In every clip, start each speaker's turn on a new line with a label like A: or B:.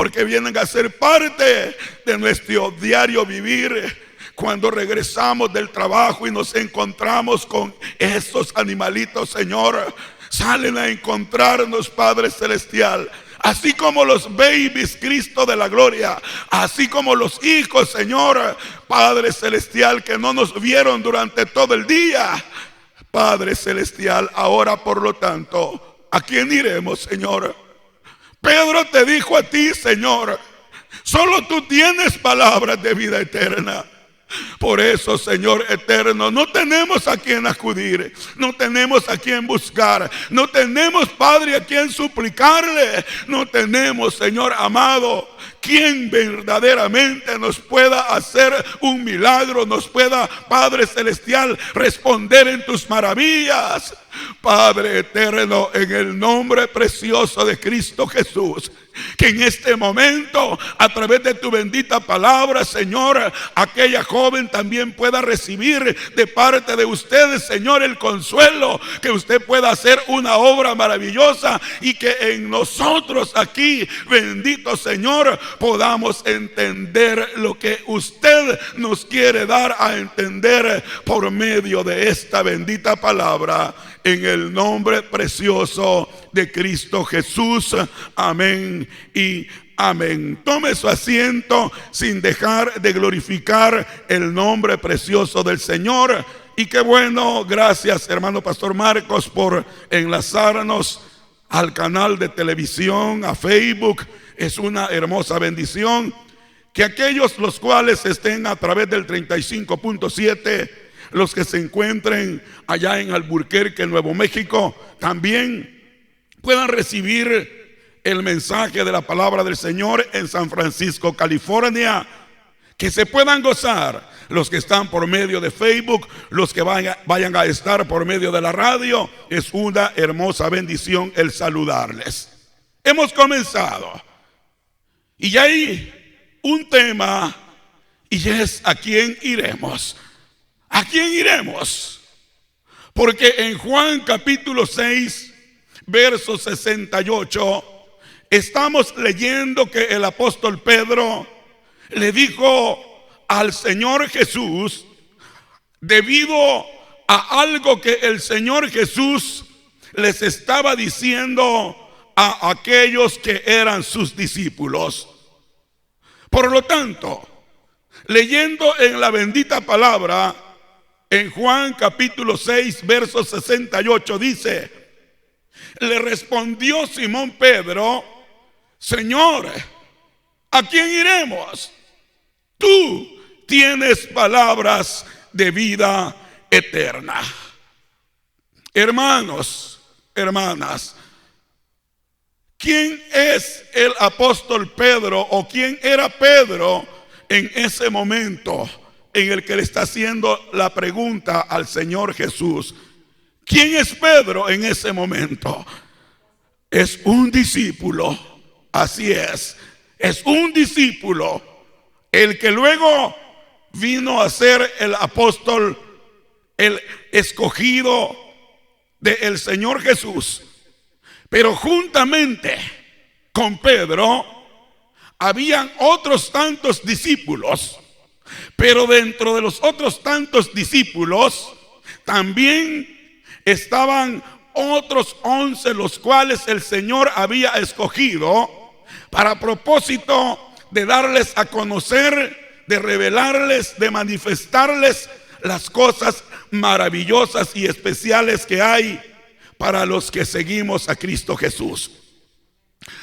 A: porque vienen a ser parte de nuestro diario vivir. Cuando regresamos del trabajo y nos encontramos con esos animalitos, Señor, salen a encontrarnos, Padre Celestial. Así como los babies, Cristo de la gloria, así como los hijos, Señor, Padre Celestial, que no nos vieron durante todo el día. Padre Celestial, ahora por lo tanto, ¿a quién iremos, Señor? Pedro te dijo a ti, Señor, solo tú tienes palabras de vida eterna. Por eso, Señor eterno, no tenemos a quien acudir, no tenemos a quien buscar, no tenemos, Padre, a quien suplicarle, no tenemos, Señor amado, quien verdaderamente nos pueda hacer un milagro, nos pueda, Padre Celestial, responder en tus maravillas. Padre eterno, en el nombre precioso de Cristo Jesús, que en este momento, a través de tu bendita palabra, Señor, aquella joven también pueda recibir de parte de ustedes, Señor, el consuelo, que usted pueda hacer una obra maravillosa y que en nosotros aquí, bendito Señor, podamos entender lo que usted nos quiere dar a entender por medio de esta bendita palabra. En el nombre precioso de Cristo Jesús. Amén y amén. Tome su asiento sin dejar de glorificar el nombre precioso del Señor. Y qué bueno, gracias hermano Pastor Marcos por enlazarnos al canal de televisión, a Facebook. Es una hermosa bendición que aquellos los cuales estén a través del 35.7, los que se encuentren allá en Albuquerque, Nuevo México, también puedan recibir el mensaje de la palabra del Señor en San Francisco, California. Que se puedan gozar los que están por medio de Facebook, los que vayan a estar por medio de la radio. Es una hermosa bendición el saludarles. Hemos comenzado y ya hay un tema, y es ¿a quién iremos? ¿A quién iremos? Porque en Juan capítulo 6, verso 68, estamos leyendo que el apóstol Pedro le dijo al Señor Jesús, debido a algo que el Señor Jesús les estaba diciendo a aquellos que eran sus discípulos. Por lo tanto, leyendo en la bendita palabra, en Juan capítulo 6, verso 68 dice: le respondió Simón Pedro, Señor, ¿a quién iremos? Tú tienes palabras de vida eterna. Hermanos, hermanas, ¿quién es el apóstol Pedro, o quién era Pedro en ese momento en el que le está haciendo la pregunta al Señor Jesús? ¿Quién es Pedro en ese momento? Es un discípulo, así es un discípulo, el que luego vino a ser el apóstol, el escogido del Señor Jesús. Pero juntamente con Pedro habían otros tantos discípulos. Pero dentro de los otros tantos discípulos también estaban otros 11, los cuales el Señor había escogido para propósito de darles a conocer, de revelarles, de manifestarles las cosas maravillosas y especiales que hay para los que seguimos a Cristo Jesús.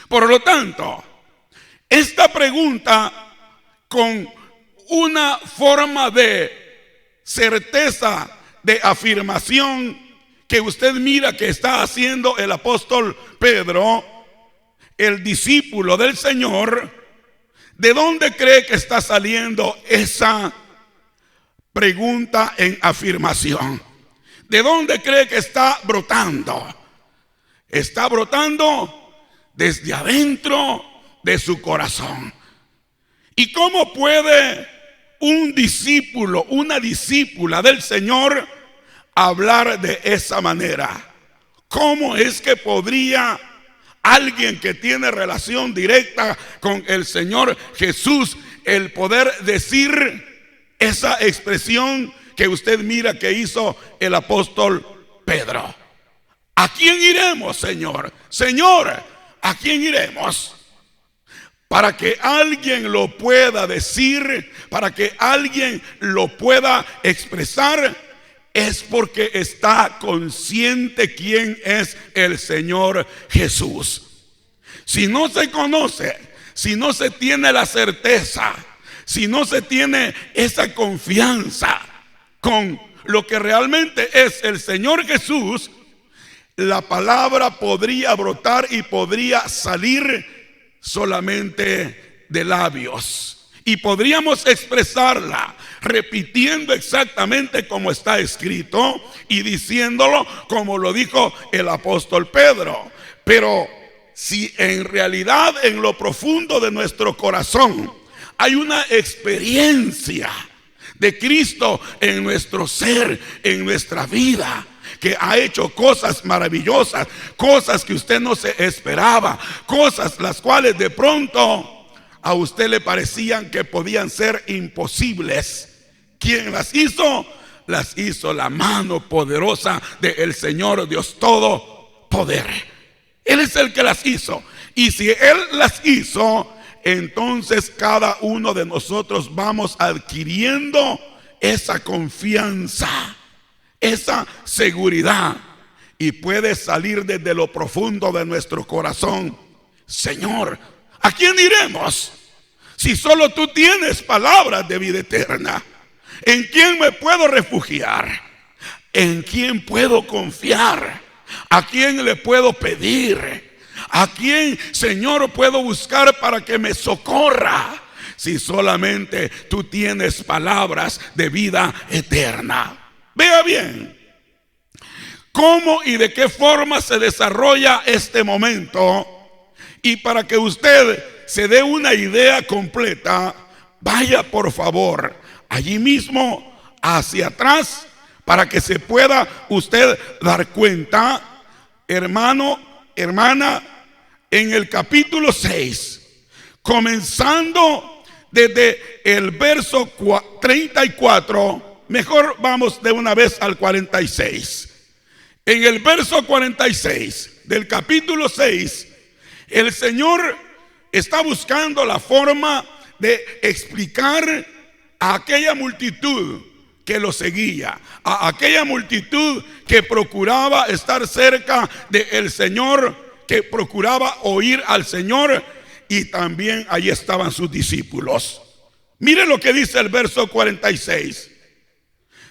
A: Por lo tanto, esta pregunta, con una forma de certeza, de afirmación, que usted mira que está haciendo el apóstol Pedro, el discípulo del Señor, ¿de dónde cree que está saliendo esa pregunta en afirmación? ¿De dónde cree que está brotando? Está brotando desde adentro de su corazón. ¿Y cómo puede un discípulo, una discípula del Señor hablar de esa manera? ¿Cómo es que podría alguien que tiene relación directa con el Señor Jesús, el poder decir esa expresión que usted mira que hizo el apóstol Pedro. ¿A quién iremos, Señor? Señor, ¿a quién iremos? Para que alguien lo pueda decir, para que alguien lo pueda expresar, es porque está consciente quién es el Señor Jesús. Si no se conoce, si no se tiene la certeza, si no se tiene esa confianza con lo que realmente es el Señor Jesús, la palabra podría brotar y podría salir solamente de labios, y podríamos expresarla repitiendo exactamente como está escrito y diciéndolo como lo dijo el apóstol Pedro. Pero si en realidad en lo profundo de nuestro corazón hay una experiencia de Cristo en nuestro ser, en nuestra vida, que ha hecho cosas maravillosas, cosas que usted no se esperaba, cosas las cuales de pronto a usted le parecían que podían ser imposibles. ¿Quién las hizo? Las hizo la mano poderosa del Señor Dios Todopoder. Él es el que las hizo. Y si Él las hizo, entonces cada uno de nosotros vamos adquiriendo esa confianza, esa seguridad, y puede salir desde lo profundo de nuestro corazón: Señor, ¿a quién iremos? Si solo tú tienes palabras de vida eterna. ¿En quién me puedo refugiar? ¿En quién puedo confiar? ¿A quién le puedo pedir? ¿A quién, Señor, puedo buscar para que me socorra? Si solamente tú tienes palabras de vida eterna. Vea bien cómo y de qué forma se desarrolla este momento. Y para que usted se dé una idea completa, vaya por favor allí mismo hacia atrás para que se pueda usted dar cuenta, hermano, hermana, en el capítulo 6, comenzando desde el verso 34, mejor vamos de una vez al 46. En el verso 46 del capítulo 6, el Señor está buscando la forma de explicar a aquella multitud que lo seguía, a aquella multitud que procuraba estar cerca del Señor, que procuraba oír al Señor, y también allí estaban sus discípulos. Mire lo que dice el verso 46.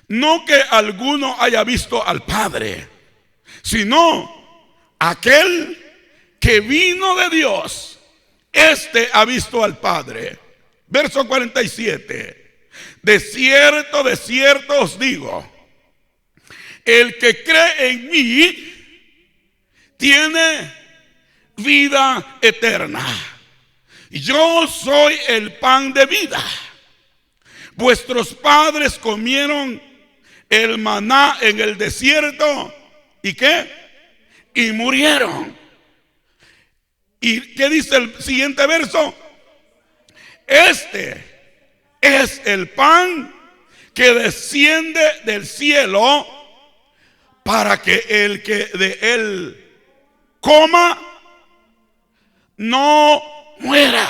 A: No que alguno haya visto al Padre, sino aquel que vino de Dios, este ha visto al Padre. Verso 47. De cierto os digo, el que cree en mí tiene vida eterna. Yo soy el pan de vida. Vuestros padres comieron el maná en el desierto. ¿Y qué? Y murieron. ¿Y qué dice el siguiente verso? Este es el pan que desciende del cielo para que el que de él coma no muera.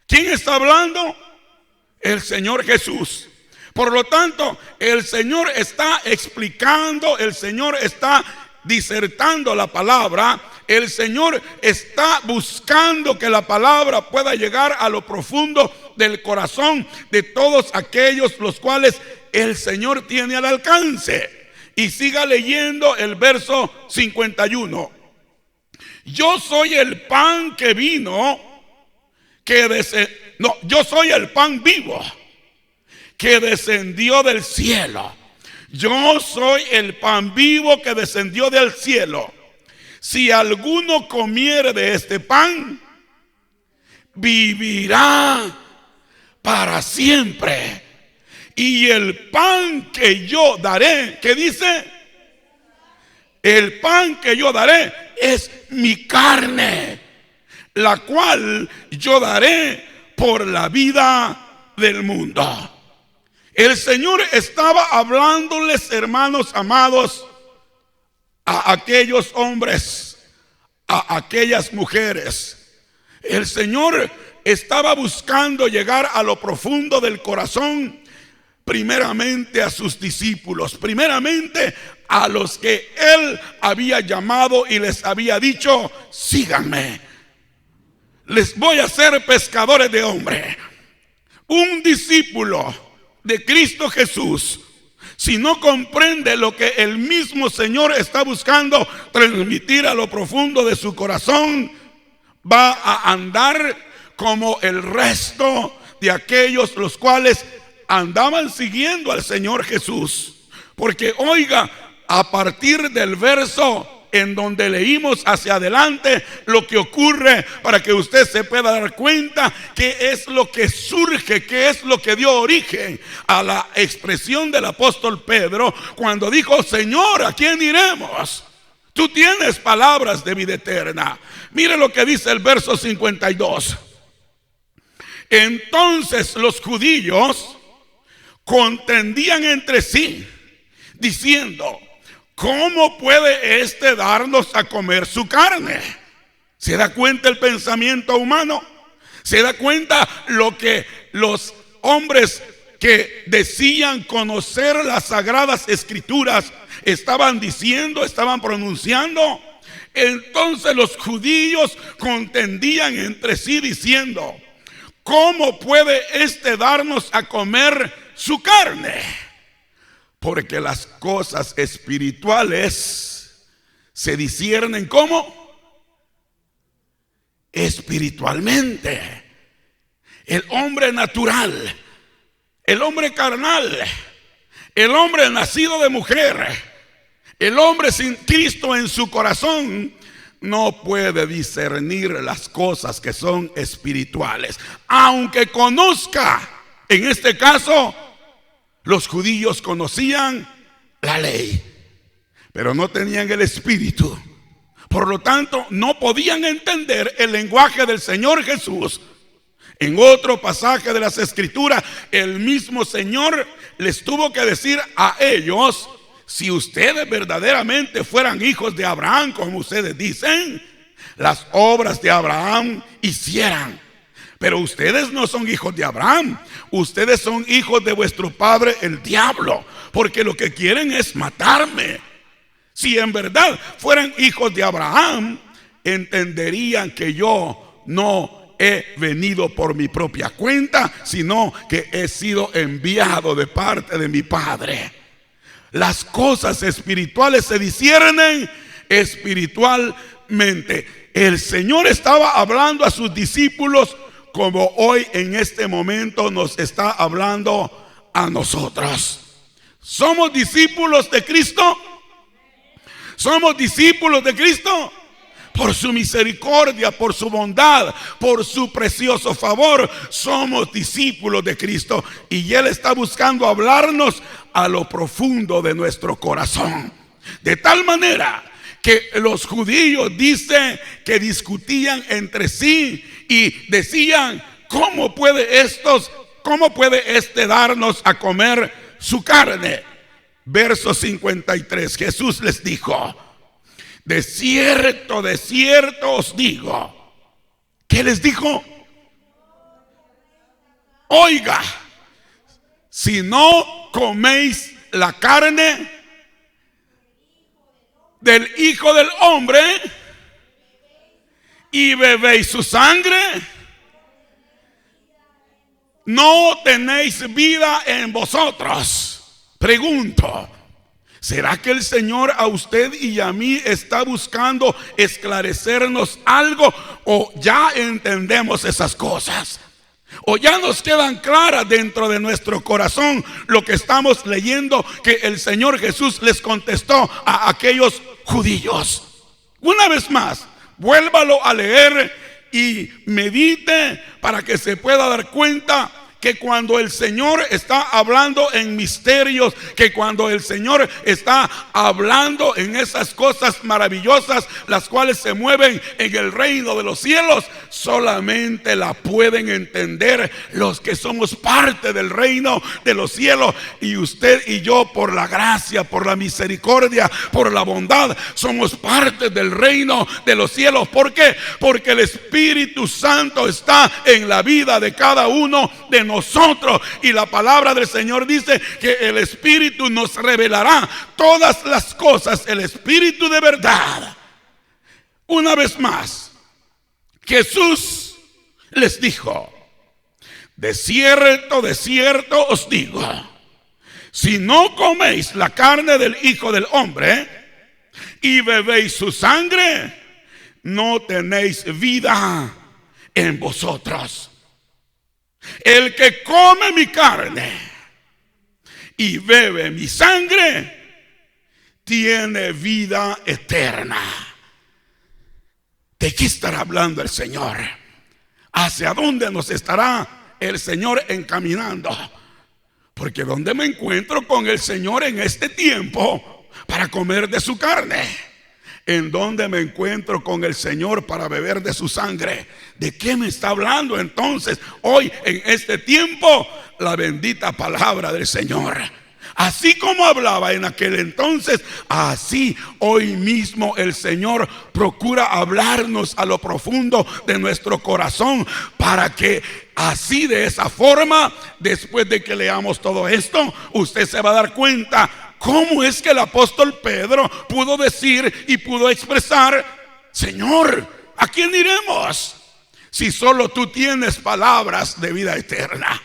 A: ¿Quién está hablando? El Señor Jesús. Por lo tanto, el Señor está explicando, el Señor está disertando la palabra. El Señor está buscando que la palabra pueda llegar a lo profundo del corazón de todos aquellos los cuales el Señor tiene al alcance. Y siga leyendo el verso 51. Yo soy el pan que vino, yo soy el pan vivo que descendió del cielo. Yo soy el pan vivo que descendió del cielo. Si alguno comiere de este pan, vivirá para siempre. Y el pan que yo daré, ¿qué dice? el pan que yo daré es mi carne, la cual yo daré por la vida del mundo. El Señor estaba hablándoles, hermanos amados, a aquellos hombres, a aquellas mujeres. El Señor estaba buscando llegar a lo profundo del corazón, primeramente a sus discípulos, primeramente a los que Él había llamado y les había dicho: síganme, les voy a hacer pescadores de hombres. Un discípulo de Cristo Jesús, si no comprende lo que el mismo Señor está buscando transmitir a lo profundo de su corazón, va a andar como el resto de aquellos los cuales andaban siguiendo al Señor Jesús. Porque oiga, a partir del verso en donde leímos hacia adelante, lo que ocurre, para que usted se pueda dar cuenta qué es lo que surge, qué es lo que dio origen a la expresión del apóstol Pedro cuando dijo: Señor, ¿a quién iremos? Tú tienes palabras de vida eterna. Mire lo que dice el verso 52. Entonces los judíos contendían entre sí, diciendo: ¿cómo puede éste darnos a comer su carne? ¿Se da cuenta el pensamiento humano? ¿Se da cuenta lo que los hombres que decían conocer las sagradas escrituras estaban diciendo, estaban pronunciando? Entonces los judíos contendían entre sí diciendo: ¿cómo puede éste darnos a comer su carne? Porque las cosas espirituales se disciernen ¿cómo? Espiritualmente. El hombre natural, el hombre carnal, el hombre nacido de mujer, el hombre sin Cristo en su corazón, no puede discernir las cosas que son espirituales, aunque conozca. En este caso, los judíos conocían la ley, pero no tenían el espíritu. Por lo tanto, no podían entender el lenguaje del Señor Jesús. En otro pasaje de las Escrituras, el mismo Señor les tuvo que decir a ellos: si ustedes verdaderamente fueran hijos de Abraham, como ustedes dicen, las obras de Abraham hicieran. Pero ustedes no son hijos de Abraham, ustedes son hijos de vuestro padre el diablo, porque lo que quieren es matarme. Si en verdad fueran hijos de Abraham, entenderían que yo no he venido por mi propia cuenta, sino que he sido enviado de parte de mi Padre. Las cosas espirituales se disciernen espiritualmente. El Señor estaba hablando a sus discípulos como hoy en este momento nos está hablando a nosotros. ¿Somos discípulos de Cristo? ¿Somos discípulos de Cristo? Por su misericordia, por su bondad, por su precioso favor, somos discípulos de Cristo. Y Él está buscando hablarnos a lo profundo de nuestro corazón. De tal manera que los judíos dicen que discutían entre sí y decían: ¿cómo puede este darnos a comer su carne? Verso 53, Jesús les dijo: de cierto os digo. ¿Qué les dijo? Oiga, si no coméis la carne del Hijo del Hombre y bebéis su sangre, no tenéis vida en vosotros. Pregunto, ¿será que el Señor a usted y a mí está buscando esclarecernos algo? ¿O ya entendemos esas cosas? ¿O ya nos quedan claras dentro de nuestro corazón lo que estamos leyendo que el Señor Jesús les contestó a aquellos judíos? Una vez más, vuélvalo a leer y medite para que se pueda dar cuenta que cuando el Señor está hablando en misterios, que cuando el Señor está hablando en esas cosas maravillosas, las cuales se mueven en el reino de los cielos, solamente la pueden entender los que somos parte del reino de los cielos. Y usted y yo, por la gracia, por la misericordia, por la bondad, somos parte del reino de los cielos. ¿Por qué? Porque el Espíritu Santo está en la vida de cada uno de nosotros, y la palabra del Señor dice que el Espíritu nos revelará todas las cosas, el Espíritu de verdad. Una vez más, Jesús les dijo: de cierto os digo, si no coméis la carne del Hijo del Hombre y bebéis su sangre, no tenéis vida en vosotros. El que come mi carne y bebe mi sangre tiene vida eterna. ¿De qué estará hablando el Señor? ¿Hacia dónde nos estará el Señor encaminando? Porque ¿dónde me encuentro con el Señor en este tiempo para comer de su carne? ¿En dónde me encuentro con el Señor para beber de su sangre? ¿De qué me está hablando entonces hoy en este tiempo la bendita palabra del Señor? Así como hablaba en aquel entonces, así hoy mismo el Señor procura hablarnos a lo profundo de nuestro corazón, para que así, de esa forma, después de que leamos todo esto, usted se va a dar cuenta cómo es que el apóstol Pedro pudo decir y pudo expresar: Señor, ¿a quién iremos si solo tú tienes palabras de vida eterna?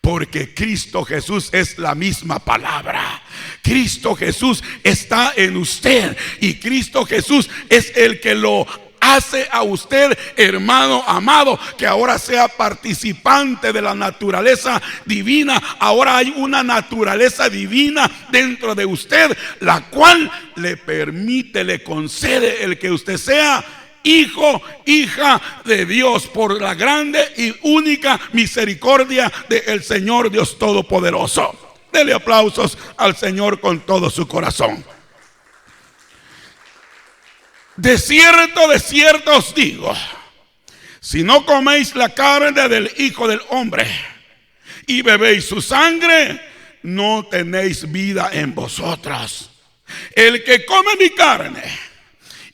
A: Porque Cristo Jesús es la misma palabra. Cristo Jesús está en usted, y Cristo Jesús es el que lo hace a usted, hermano amado, que ahora sea participante de la naturaleza divina. Ahora hay una naturaleza divina dentro de usted, la cual le permite, le concede el que usted sea hijo, hija de Dios, por la grande y única misericordia del Señor Dios Todopoderoso. Dele aplausos al Señor con todo su corazón. De cierto os digo, si no coméis la carne del Hijo del Hombre y bebéis su sangre, no tenéis vida en vosotros. El que come mi carne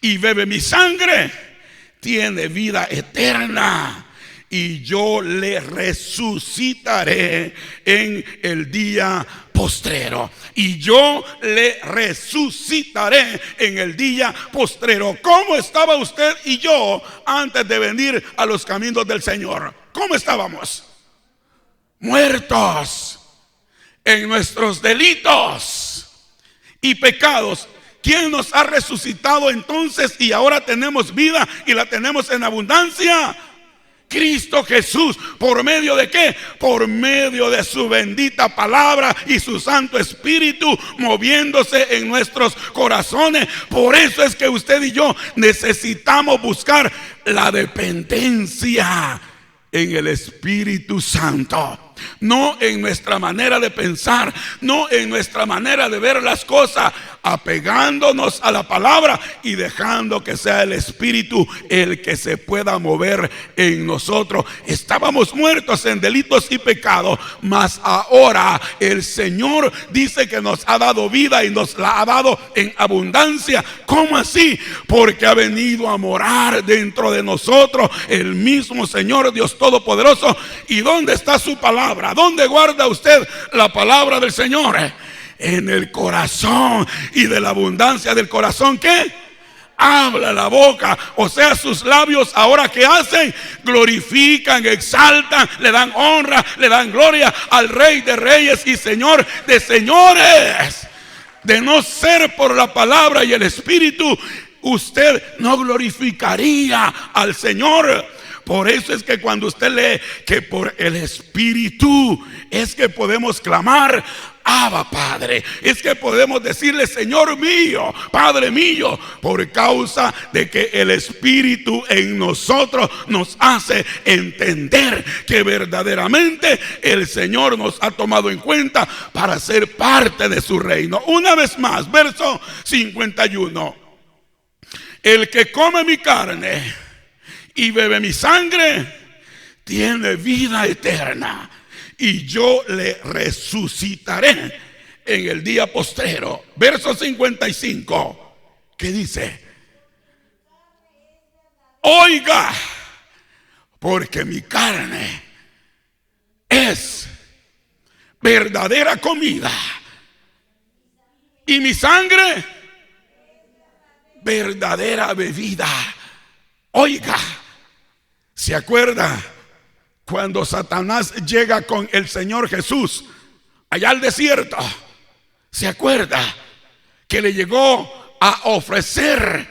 A: y bebe mi sangre tiene vida eterna, y yo le resucitaré en el día postrero. Y yo le resucitaré en el día postrero. ¿Cómo estaba usted y yo antes de venir a los caminos del Señor? ¿Cómo estábamos? Muertos en nuestros delitos y pecados. ¿Quién nos ha resucitado entonces y ahora tenemos vida y la tenemos en abundancia? Cristo Jesús. ¿Por medio de qué? Por medio de su bendita palabra y su Santo Espíritu moviéndose en nuestros corazones. Por eso es que usted y yo necesitamos buscar la dependencia en el Espíritu Santo. No en nuestra manera de pensar, no en nuestra manera de ver las cosas, apegándonos a la palabra y dejando que sea el Espíritu el que se pueda mover en nosotros. Estábamos muertos en delitos y pecados, mas ahora el Señor dice que nos ha dado vida y nos la ha dado en abundancia. ¿Cómo así? Porque ha venido a morar dentro de nosotros el mismo Señor Dios Todopoderoso. ¿Y dónde está su palabra? ¿Dónde guarda usted la palabra del Señor? En el corazón, y de la abundancia del corazón, ¿qué? Habla la boca. O sea, sus labios ahora ¿qué hacen? Glorifican, exaltan, le dan honra, le dan gloria al Rey de Reyes y Señor de Señores. De no ser por la palabra y el Espíritu, usted no glorificaría al Señor. Por eso es que cuando usted lee que por el Espíritu es que podemos clamar: Abba Padre. Es que podemos decirle Señor mío, Padre mío, por causa de que el Espíritu en nosotros nos hace entender que verdaderamente el Señor nos ha tomado en cuenta para ser parte de su reino. Una vez más, verso 51. El que come mi carne y bebe mi sangre tiene vida eterna, y yo le resucitaré en el día postrero. Verso 55, ¿qué dice? Oiga, porque mi carne es verdadera comida y mi sangre verdadera bebida. Oiga, ¿se acuerda cuando Satanás llega con el Señor Jesús allá al desierto? ¿Se acuerda que le llegó a ofrecer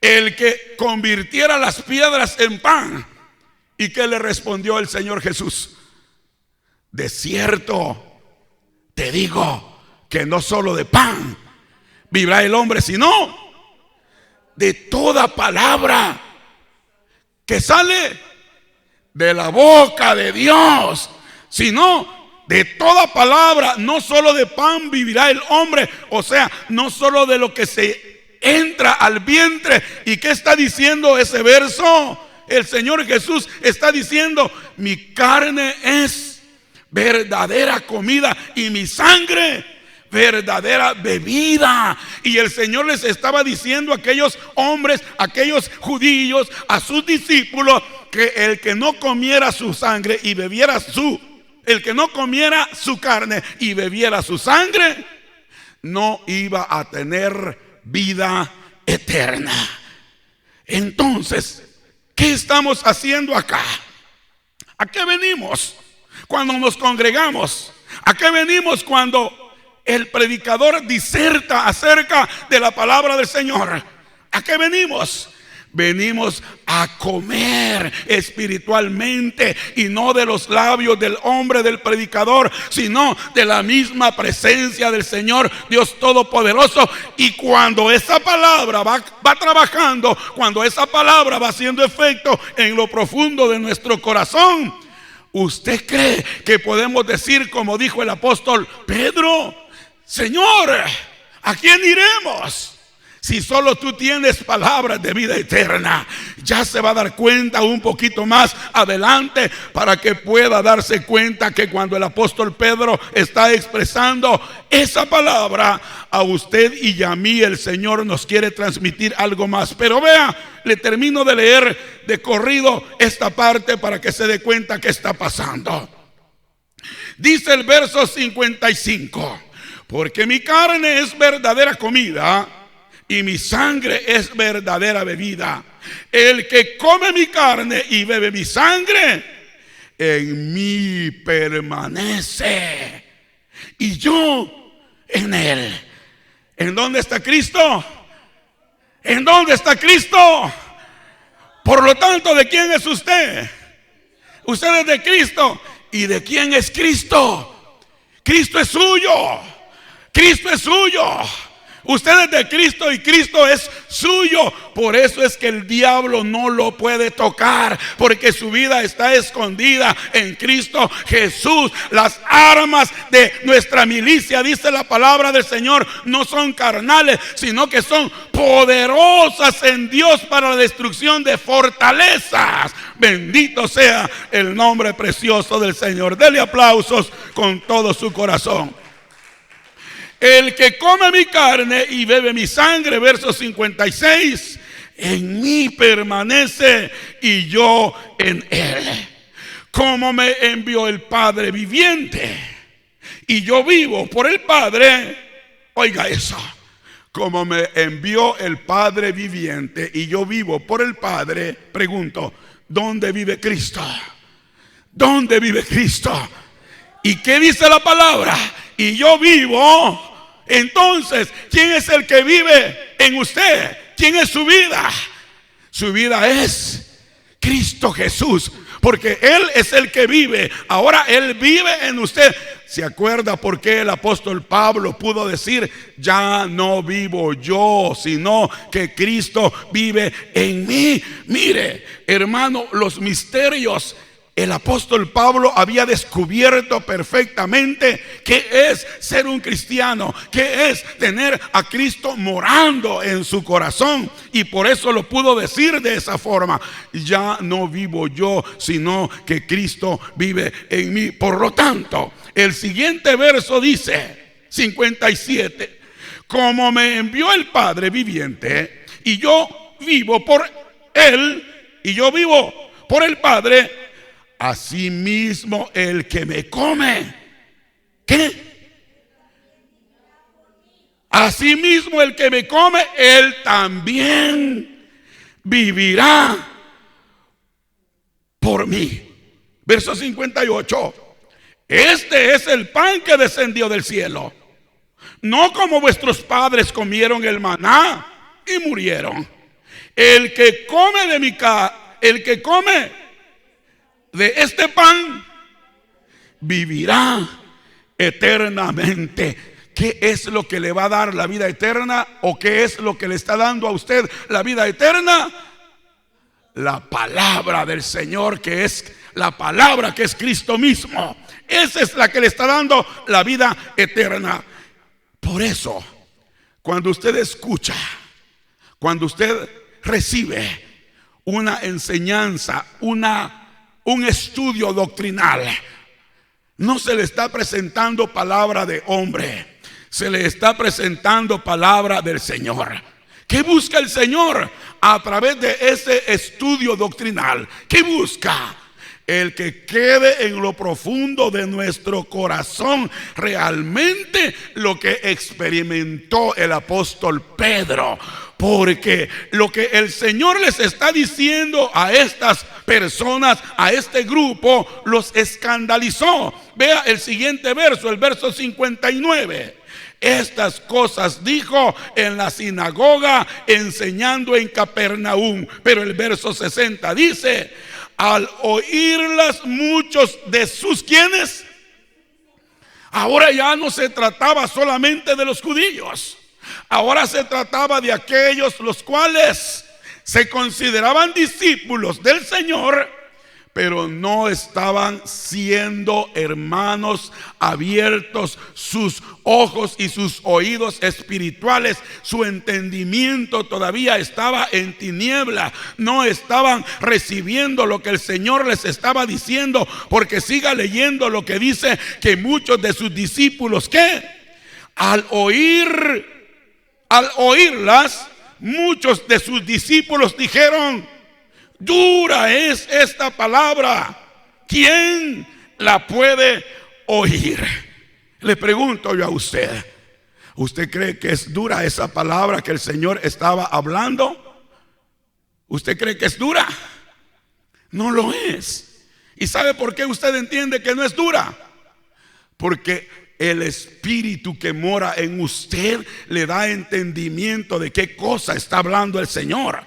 A: el que convirtiera las piedras en pan? ¿Y qué le respondió el Señor Jesús? De cierto te digo que no solo de pan vivirá el hombre, sino de toda palabra que sale de la boca de Dios, sino de toda palabra. No solo de pan vivirá el hombre, o sea, no solo de lo que se entra al vientre. ¿Y qué está diciendo ese verso? El Señor Jesús está diciendo: mi carne es verdadera comida y mi sangre verdadera bebida. Y el Señor les estaba diciendo a aquellos hombres, a aquellos judíos, a sus discípulos, que el que no comiera su sangre y bebiera el que no comiera su carne y bebiera su sangre, no iba a tener vida eterna. Entonces, ¿qué estamos haciendo acá? ¿A qué venimos cuando nos congregamos? ¿A qué venimos cuando el predicador diserta acerca de la palabra del Señor? ¿A qué venimos? Venimos a comer espiritualmente, y no de los labios del hombre, del predicador, sino de la misma presencia del Señor Dios Todopoderoso. Y cuando esa palabra va trabajando, cuando esa palabra va haciendo efecto en lo profundo de nuestro corazón, ¿usted cree que podemos decir, como dijo el apóstol Pedro: Señor, ¿a quién iremos? Si solo tú tienes palabras de vida eterna. Ya se va a dar cuenta un poquito más adelante, para que pueda darse cuenta que cuando el apóstol Pedro está expresando esa palabra, a usted y a mí el Señor nos quiere transmitir algo más. Pero vea, le termino de leer de corrido esta parte para que se dé cuenta qué está pasando. Dice el verso 55: porque mi carne es verdadera comida y mi sangre es verdadera bebida. El que come mi carne y bebe mi sangre, en mí permanece y yo en él. ¿En dónde está Cristo? ¿En dónde está Cristo? Por lo tanto, ¿de quién es usted? Usted es de Cristo. ¿Y de quién es Cristo? Cristo es suyo. Cristo es suyo. Usted es de Cristo y Cristo es suyo. Por eso es que el diablo no lo puede tocar, porque su vida está escondida en Cristo Jesús. Las armas de nuestra milicia, dice la palabra del Señor, no son carnales, sino que son poderosas en Dios para la destrucción de fortalezas. Bendito sea el nombre precioso del Señor. Dele aplausos con todo su corazón. El que come mi carne y bebe mi sangre, verso 56, en mí permanece y yo en él. Como me envió el Padre viviente y yo vivo por el Padre. Oiga eso: como me envió el Padre viviente y yo vivo por el Padre. Pregunto, ¿dónde vive Cristo? ¿Dónde vive Cristo? ¿Y qué dice la palabra? Y yo vivo. Entonces, ¿quién es el que vive en usted? ¿Quién es su vida? Su vida es Cristo Jesús, porque Él es el que vive. Ahora Él vive en usted. ¿Se acuerda por qué el apóstol Pablo pudo decir: ya no vivo yo, sino que Cristo vive en mí? Mire, hermano, los misterios el apóstol Pablo había descubierto perfectamente qué es ser un cristiano, qué es tener a Cristo morando en su corazón, y por eso lo pudo decir de esa forma: ya no vivo yo, sino que Cristo vive en mí. Por lo tanto, el siguiente verso dice, 57: como me envió el Padre viviente, y yo vivo por Él, y yo vivo por el Padre, asimismo el que me come, ¿qué? Asimismo el que me come, él también vivirá por mí. Verso 58: este es el pan que descendió del cielo, no como vuestros padres comieron el maná y murieron. El que come de mi el que come de este pan vivirá eternamente. ¿Qué es lo que le va a dar la vida eterna? ¿O qué es lo que le está dando a usted la vida eterna? La palabra del Señor, que es la palabra que es Cristo mismo. Esa es la que le está dando la vida eterna. Por eso, cuando usted escucha, cuando usted recibe una enseñanza, un estudio doctrinal, no se le está presentando palabra de hombre, se le está presentando palabra del Señor. ¿Qué busca el Señor a través de ese estudio doctrinal? ¿Qué busca? El que quede en lo profundo de nuestro corazón realmente lo que experimentó el apóstol Pedro. Porque lo que el Señor les está diciendo a estas personas, a este grupo, los escandalizó. Vea el siguiente verso, el verso 59. Estas cosas dijo en la sinagoga, enseñando en Capernaum. Pero el verso 60 dice: al oírlas muchos de sus ¿quiénes? Ahora ya no se trataba solamente de los judíos. Ahora se trataba de aquellos los cuales se consideraban discípulos del Señor, pero no estaban siendo, hermanos, abiertos sus ojos y sus oídos espirituales. Su entendimiento todavía estaba en tiniebla. No estaban recibiendo lo que el Señor les estaba diciendo, porque siga leyendo lo que dice, que muchos de sus discípulos, ¿qué? Al oírlas, muchos de sus discípulos dijeron: dura es esta palabra, ¿quién la puede oír? Le pregunto yo a usted, ¿usted cree que es dura esa palabra que el Señor estaba hablando? ¿Usted cree que es dura? No lo es. ¿Y sabe por qué usted entiende que no es dura? Porque el Espíritu que mora en usted le da entendimiento de qué cosa está hablando el Señor.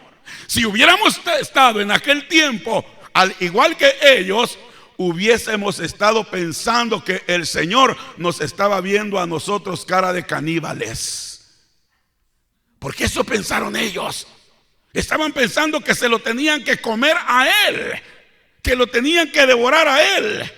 A: Si hubiéramos estado en aquel tiempo, al igual que ellos, hubiésemos estado pensando que el Señor nos estaba viendo a nosotros cara de caníbales. Porque eso pensaron ellos. Estaban pensando que se lo tenían que comer a Él, que lo tenían que devorar a Él.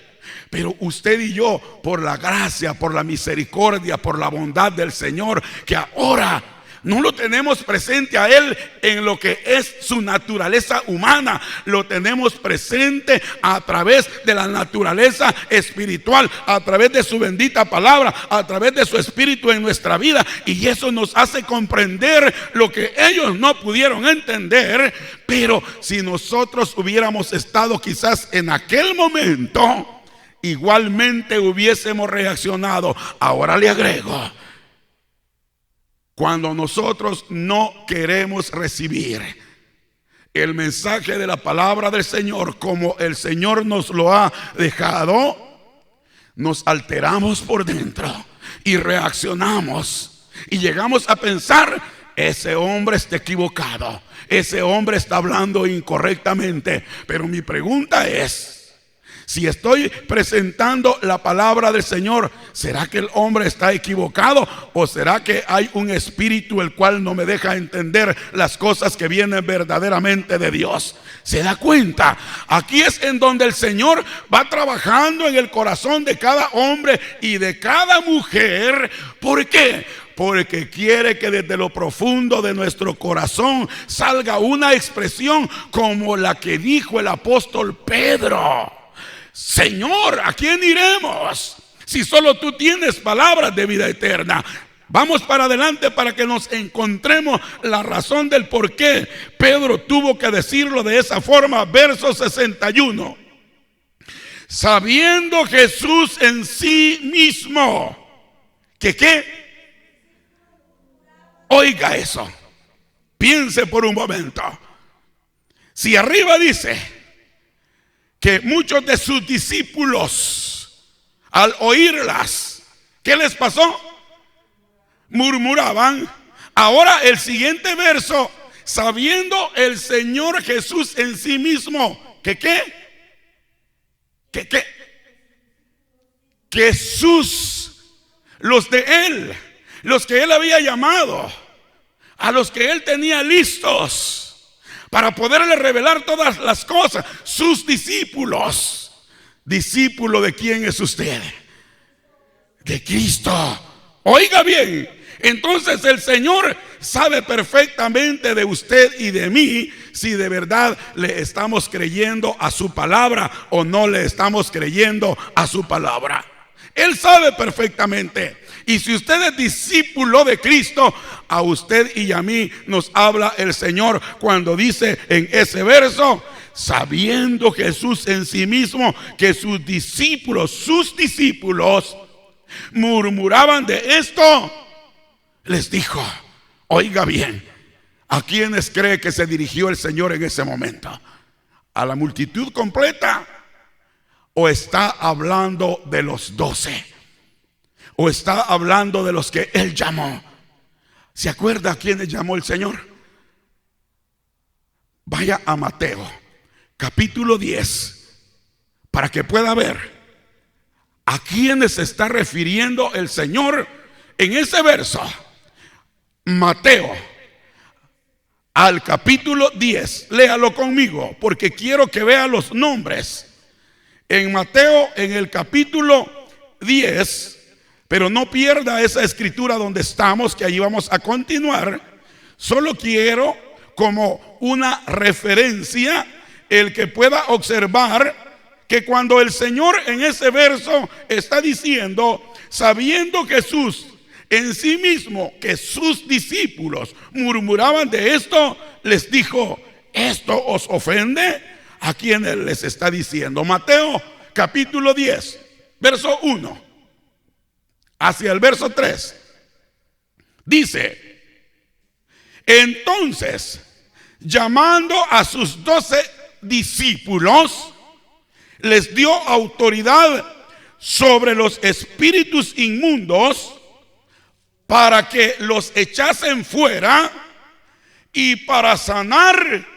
A: Pero usted y yo, por la gracia, por la misericordia, por la bondad del Señor, que ahora no lo tenemos presente a Él en lo que es su naturaleza humana, lo tenemos presente a través de la naturaleza espiritual, a través de su bendita palabra, a través de su Espíritu en nuestra vida. Y eso nos hace comprender lo que ellos no pudieron entender. Pero si nosotros hubiéramos estado quizás en aquel momento, igualmente hubiésemos reaccionado. Ahora le agrego: cuando nosotros no queremos recibir el mensaje de la palabra del Señor como el Señor nos lo ha dejado, nos alteramos por dentro y reaccionamos y llegamos a pensar: ese hombre está equivocado, ese hombre está hablando incorrectamente. Pero mi pregunta es: Si estoy presentando la palabra del Señor, ¿será que el hombre está equivocado? ¿O será que hay un espíritu el cual no me deja entender las cosas que vienen verdaderamente de Dios? ¿Se da cuenta? Aquí es en donde el Señor va trabajando en el corazón de cada hombre y de cada mujer. ¿Por qué? Porque quiere que desde lo profundo de nuestro corazón salga una expresión como la que dijo el apóstol Pedro. Señor, ¿a quién iremos? Si solo tú tienes palabras de vida eterna. Vamos para adelante para que nos encontremos la razón del por qué Pedro tuvo que decirlo de esa forma. Verso 61. Sabiendo Jesús en sí mismo que ¿qué? Oiga eso. Piense por un momento. Si arriba dice que muchos de sus discípulos, al oírlas, ¿qué les pasó? Murmuraban. Ahora el siguiente verso, sabiendo el Señor Jesús en sí mismo que ¿qué? Que los de él, los que él había llamado, a los que él tenía listos para poderle revelar todas las cosas, sus discípulos. ¿Discípulo de quién es usted? De Cristo. Oiga bien, entonces el Señor sabe perfectamente de usted y de mí si de verdad le estamos creyendo a su palabra o no le estamos creyendo a su palabra. Él sabe perfectamente. Y si usted es discípulo de Cristo, a usted y a mí nos habla el Señor cuando dice en ese verso, sabiendo Jesús en sí mismo que sus discípulos murmuraban de esto, les dijo, oiga bien, ¿a quiénes cree que se dirigió el Señor en ese momento? ¿A la multitud completa? ¿O está hablando de los 12? ¿O está hablando de los que él llamó? ¿Se acuerda a quiénes llamó el Señor? Vaya a Mateo, capítulo 10, para que pueda ver a quiénes se está refiriendo el Señor en ese verso. Mateo, al capítulo 10, léalo conmigo, porque quiero que vea los nombres. En Mateo, en el capítulo 10, pero no pierda esa escritura donde estamos, que ahí vamos a continuar. Solo quiero como una referencia el que pueda observar que cuando el Señor en ese verso está diciendo, sabiendo Jesús en sí mismo que sus discípulos murmuraban de esto, les dijo, ¿esto os ofende? ¿A quiénes les está diciendo? Mateo capítulo 10, verso 1 hacia el verso 3. Dice, entonces, llamando a sus 12 discípulos, les dio autoridad sobre los espíritus inmundos para que los echasen fuera y para sanar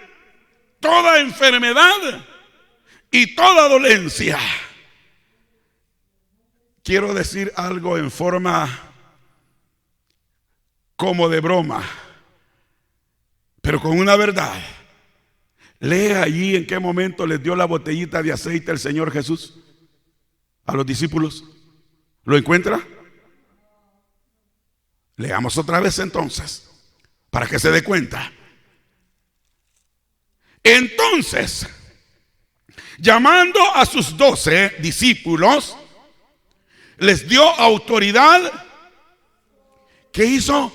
A: toda enfermedad y toda dolencia. Quiero decir algo en forma como de broma, pero con una verdad. Lea allí en qué momento les dio la botellita de aceite el Señor Jesús a los discípulos. ¿Lo encuentra? Leamos otra vez entonces, para que se dé cuenta. Entonces, llamando a sus 12 discípulos, les dio autoridad. ¿Qué hizo?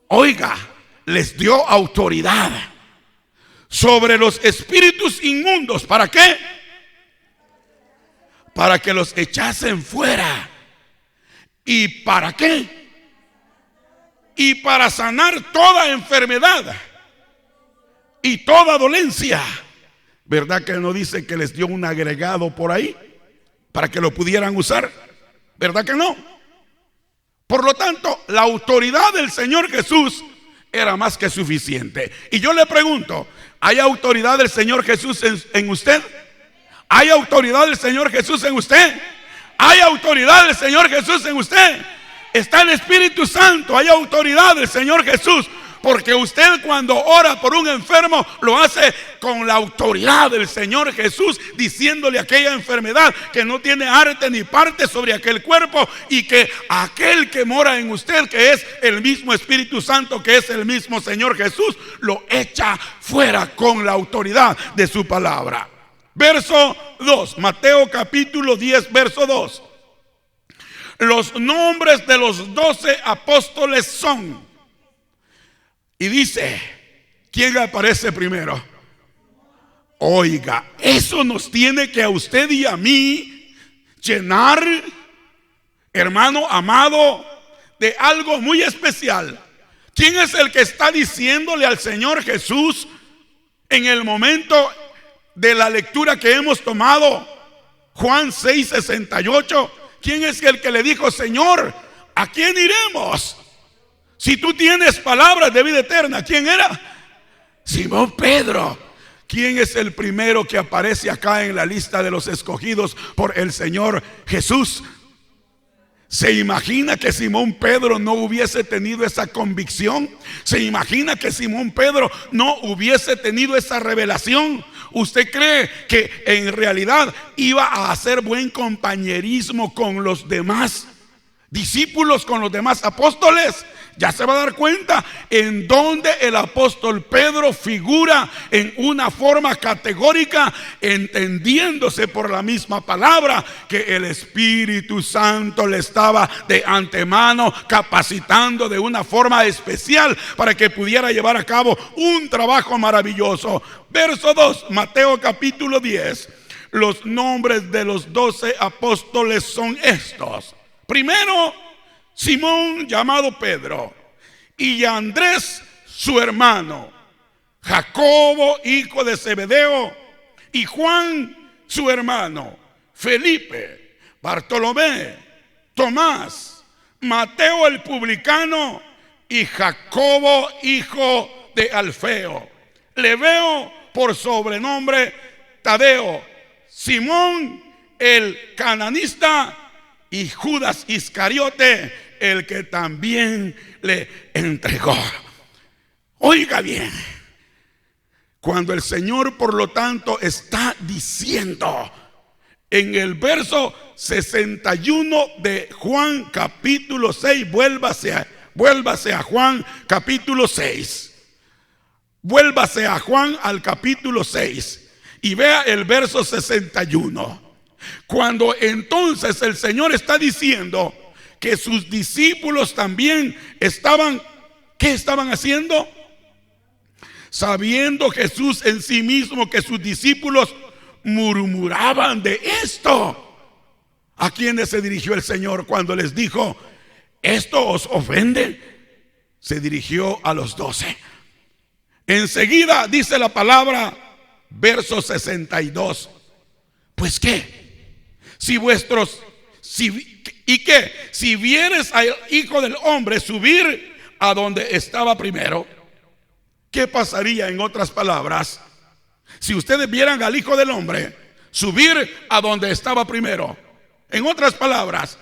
A: Oiga, les dio autoridad sobre los espíritus inmundos. ¿Para qué? Para que los echasen fuera. ¿Y para qué? Y para sanar toda enfermedad y toda dolencia. ¿Verdad que no dice que les dio un agregado por ahí para que lo pudieran usar? ¿Verdad que no? Por lo tanto, la autoridad del Señor Jesús era más que suficiente. Y yo le pregunto, ¿hay autoridad del Señor Jesús en usted? ¿Hay ¿Hay autoridad del Señor Jesús en usted? ¿Hay autoridad del Señor Jesús en usted? Está el Espíritu Santo, hay autoridad del Señor Jesús. Porque usted cuando ora por un enfermo lo hace con la autoridad del Señor Jesús, diciéndole a aquella enfermedad que no tiene arte ni parte sobre aquel cuerpo, y que aquel que mora en usted, que es el mismo Espíritu Santo, que es el mismo Señor Jesús, lo echa fuera con la autoridad de su palabra. Verso 2, Mateo capítulo 10, verso 2. Los nombres de los 12 apóstoles son... Y dice, ¿quién aparece primero? Oiga, eso nos tiene que a usted y a mí llenar, hermano amado, de algo muy especial. ¿Quién es el que está diciéndole al Señor Jesús en el momento de la lectura que hemos tomado? Juan 6:68. ¿Quién es el que le dijo, Señor, ¿a quién iremos? Si tú tienes palabras de vida eterna. ¿Quién era? Simón Pedro. ¿Quién es el primero que aparece acá en la lista de los escogidos por el Señor Jesús? ¿Se imagina que Simón Pedro no hubiese tenido esa convicción? ¿Se imagina que Simón Pedro no hubiese tenido esa revelación? ¿Usted cree que en realidad iba a hacer buen compañerismo con los demás discípulos, con los demás apóstoles? Ya se va a dar cuenta en donde el apóstol Pedro figura en una forma categórica, entendiéndose por la misma palabra que el Espíritu Santo le estaba de antemano capacitando de una forma especial para que pudiera llevar a cabo un trabajo maravilloso. Verso 2, Mateo capítulo 10. Los nombres de los 12 apóstoles son estos. Primero, Simón, llamado Pedro, y Andrés, su hermano, Jacobo, hijo de Zebedeo, y Juan, su hermano, Felipe, Bartolomé, Tomás, Mateo el publicano, y Jacobo, hijo de Alfeo, Lebeo por sobrenombre Tadeo, Simón el cananista, y Judas Iscariote, el que también le entregó. Oiga bien, cuando el Señor, por lo tanto, está diciendo en el verso 61 de Juan capítulo 6, vuélvase a Juan capítulo 6. Vuélvase a Juan al capítulo 6 y vea el verso 61. Cuando entonces el Señor está diciendo que sus discípulos también estaban, ¿qué estaban haciendo? Sabiendo Jesús en sí mismo que sus discípulos murmuraban de esto. ¿A quiénes se dirigió el Señor cuando les dijo, esto os ofende? Se dirigió a los 12. Enseguida dice la palabra, verso 62. Pues qué, si vieres al Hijo del Hombre subir a donde estaba primero, ¿qué pasaría? En otras palabras, si ustedes vieran al Hijo del Hombre subir a donde estaba primero, en otras palabras,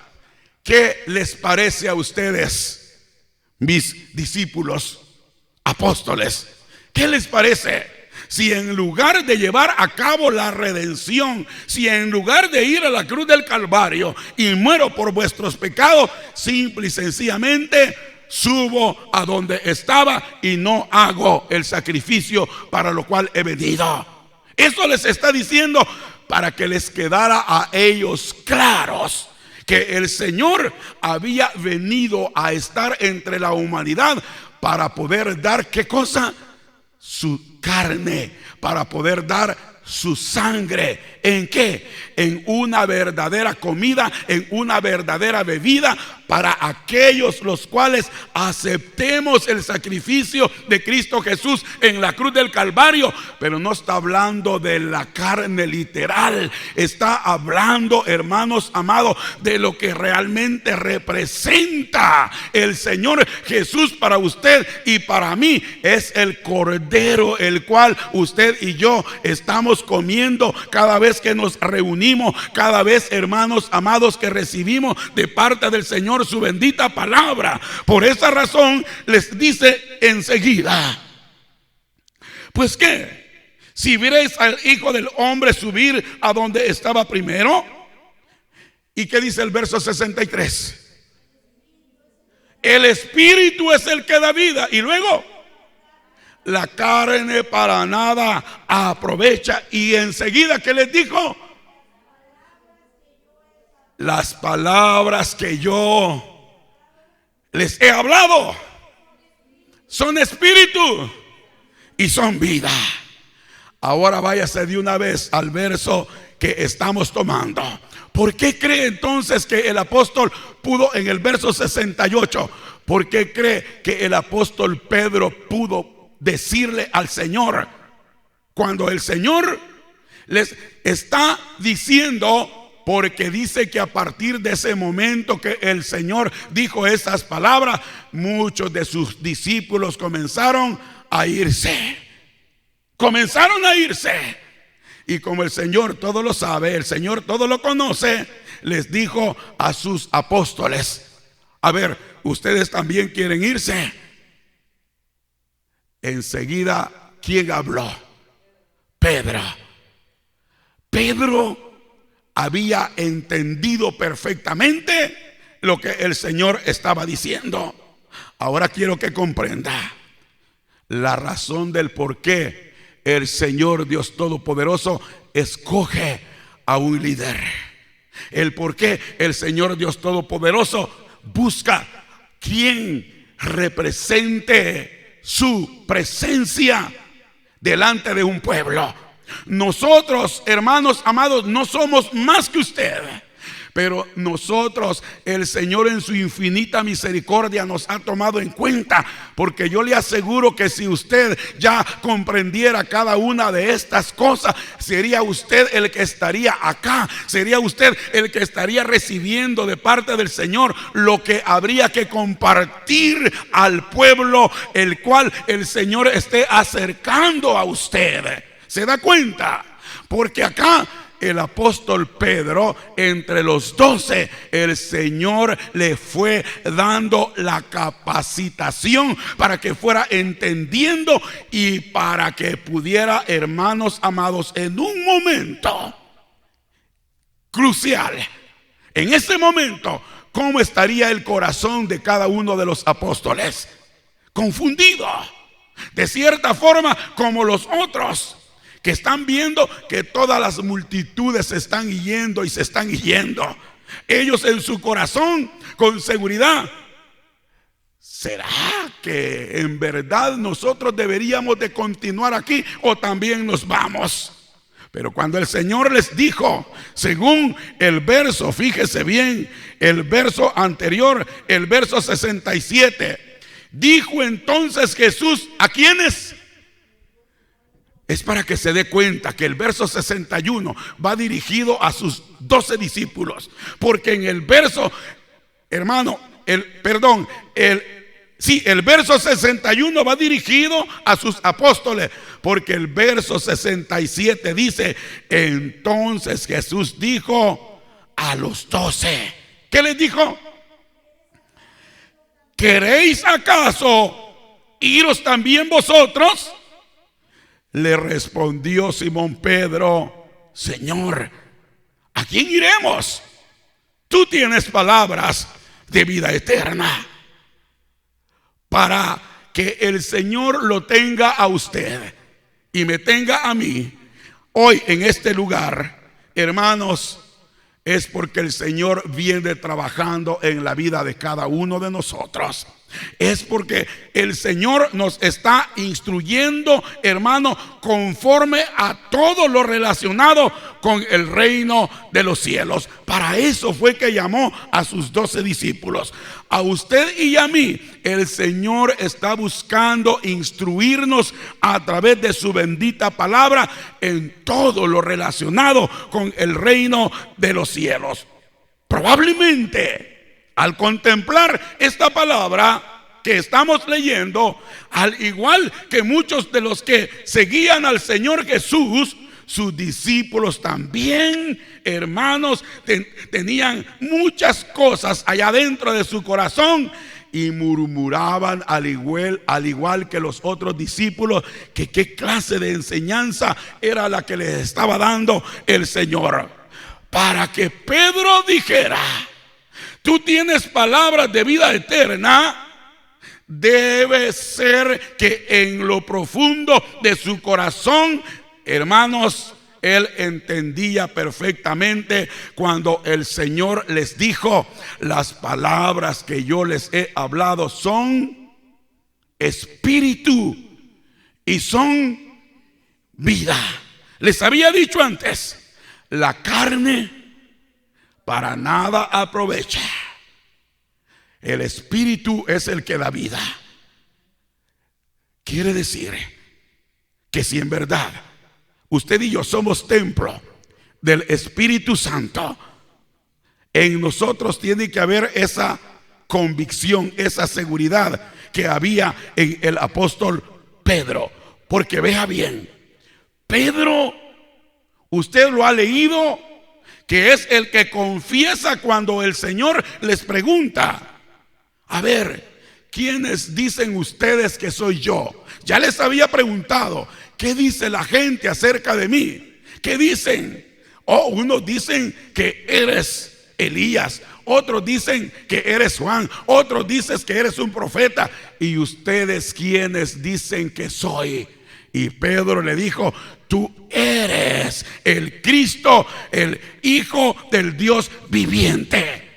A: ¿qué les parece a ustedes, mis discípulos apóstoles? ¿Qué les parece? Si en lugar de llevar a cabo la redención, si en lugar de ir a la cruz del Calvario y muero por vuestros pecados, simple y sencillamente subo a donde estaba y no hago el sacrificio para lo cual he venido. Eso les está diciendo para que les quedara a ellos claros que el Señor había venido a estar entre la humanidad para poder dar, ¿qué cosa? Su carne, para poder dar su sangre. ¿En qué? En una verdadera comida, en una verdadera bebida para aquellos los cuales aceptemos el sacrificio de Cristo Jesús en la cruz del Calvario. Pero no está hablando de la carne literal, está hablando, hermanos amados, de lo que realmente representa el Señor Jesús para usted y para mí. Es el Cordero el cual usted y yo estamos comiendo cada vez vez que nos reunimos, cada vez, hermanos amados, que recibimos de parte del Señor su bendita palabra. Por esa razón les dice enseguida: pues qué, si vierais al Hijo del Hombre subir a donde estaba primero. ¿Y qué dice el verso 63? El Espíritu es el que da vida, y luego la carne para nada aprovecha. Y enseguida, ¿qué les dijo? Las palabras que yo les he hablado son espíritu y son vida. Ahora váyase de una vez al verso que estamos tomando. ¿Por qué cree entonces que el apóstol pudo en el verso 68? ¿Por qué cree que el apóstol Pedro pudo decirle al Señor, cuando el Señor les está diciendo? Porque dice que a partir de ese momento que el Señor dijo esas palabras, muchos de sus discípulos comenzaron a irse. Comenzaron a irse. Y como el Señor todo lo sabe, el Señor todo lo conoce, les dijo a sus apóstoles: a ver, ¿ustedes también quieren irse? Enseguida, ¿quién habló? Pedro. Pedro había entendido perfectamente lo que el Señor estaba diciendo. Ahora quiero que comprenda la razón del por qué el Señor Dios Todopoderoso escoge a un líder. El por qué el Señor Dios Todopoderoso busca quien represente su presencia delante de un pueblo. Nosotros, hermanos amados, no somos más que usted, pero nosotros, el Señor en su infinita misericordia nos ha tomado en cuenta, porque yo le aseguro que si usted ya comprendiera cada una de estas cosas, sería usted el que estaría acá, sería usted el que estaría recibiendo de parte del Señor lo que habría que compartir al pueblo, el cual el Señor esté acercando a usted. ¿Se da cuenta? Porque acá el apóstol Pedro, entre los 12, el Señor le fue dando la capacitación para que fuera entendiendo y para que pudiera, hermanos amados, en un momento crucial, en ese momento, ¿cómo estaría el corazón de cada uno de los apóstoles? Confundido, de cierta forma como los otros, que están viendo que todas las multitudes se están yendo y se están yendo. Ellos en su corazón, con seguridad: ¿será que en verdad nosotros deberíamos de continuar aquí o también nos vamos? Pero cuando el Señor les dijo, según el verso, fíjese bien, el verso anterior, el verso 67, dijo entonces Jesús, ¿a quiénes? Es para que se dé cuenta que el verso 61 va dirigido a sus 12 discípulos. Porque en el verso, hermano, el verso 61 va dirigido a sus apóstoles. Porque el verso 67 dice: entonces Jesús dijo a los 12. ¿Qué les dijo? ¿Queréis acaso iros también vosotros? Le respondió Simón Pedro: Señor, ¿a quién iremos? Tú tienes palabras de vida eterna. Para que el Señor lo tenga a usted y me tenga a mí hoy en este lugar, hermanos, es porque el Señor viene trabajando en la vida de cada uno de nosotros. Es porque el Señor nos está instruyendo, hermano, conforme a todo lo relacionado con el reino de los cielos. Para eso fue que llamó a sus 12 discípulos. A usted y a mí, el Señor está buscando instruirnos a través de su bendita palabra en todo lo relacionado con el reino de los cielos. Probablemente, al contemplar esta palabra que estamos leyendo, al igual que muchos de los que seguían al Señor Jesús, sus discípulos también, hermanos, tenían muchas cosas allá dentro de su corazón y murmuraban al igual que los otros discípulos, que qué clase de enseñanza era la que les estaba dando el Señor. Para que Pedro dijera: tú tienes palabras de vida eterna, debe ser que en lo profundo de su corazón, hermanos, él entendía perfectamente cuando el Señor les dijo: las palabras que yo les he hablado son espíritu y son vida. Les había dicho antes: la carne para nada aprovecha. El espíritu es el que da vida. Quiere decir que si en verdad usted y yo somos templo del Espíritu Santo, en nosotros tiene que haber esa convicción, esa seguridad que había en el apóstol Pedro. Porque vea bien, Pedro, usted lo ha leído, que es el que confiesa cuando el Señor les pregunta: a ver, ¿quiénes dicen ustedes que soy yo? Ya les había preguntado: ¿qué dice la gente acerca de mí? ¿Qué dicen? Unos dicen que eres Elías, otros dicen que eres Juan, otros dicen que eres un profeta. ¿Y ustedes quiénes dicen que soy? Y Pedro le dijo: tú eres el Cristo, el Hijo del Dios viviente.